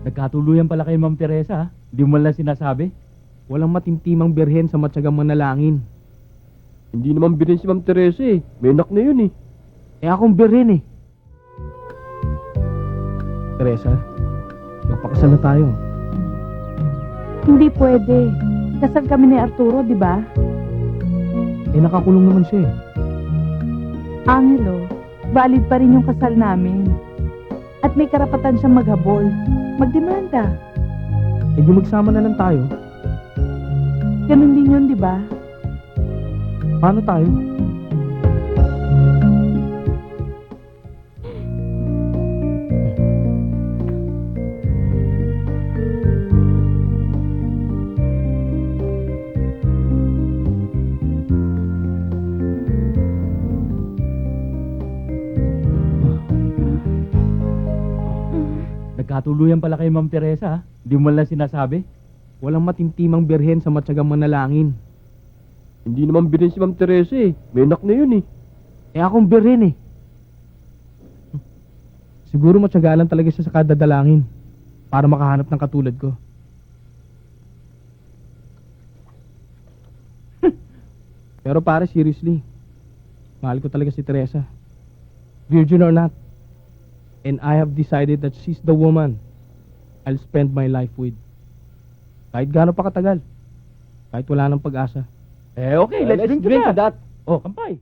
Nagkatuluyan pala kay Ma'am Teresa, ha? Di mo lang sinasabi. Walang matimtimang birhen sa matyagang manalangin. Hindi naman birin si Ma'am Teresa eh. May anak na yun eh. Eh akong birhen eh. Teresa, magpakasal na tayo. Hindi pwede. Kasal kami ni Arturo, di ba? Eh nakakulong naman siya eh. Angelo, valid pa rin yung kasal namin. At may karapatan siyang maghabol. Magdemanda. Eh di magsama na lang tayo. Ganun din yun, di ba? Paano tayo? Nagkatuluyan pala kay Ma'am Teresa, ha? Di mo lang sinasabi. Walang matimtimang birhen sa matyagang manalangin. Hindi naman birin si Ma'am Teresa eh. May anak na yun eh. Eh akong birhen eh. Siguro matyaga lang talaga siya sa kadadalangin para makahanap ng katulad ko. Pero pare, seriously, mahal ko talaga si Teresa. Virgin or not. And I have decided that she's the woman I'll spend my life with. Kahit gaano pa katagal. Kahit wala nang pag-asa. Eh okay, let's drink to that. Oh, kampay.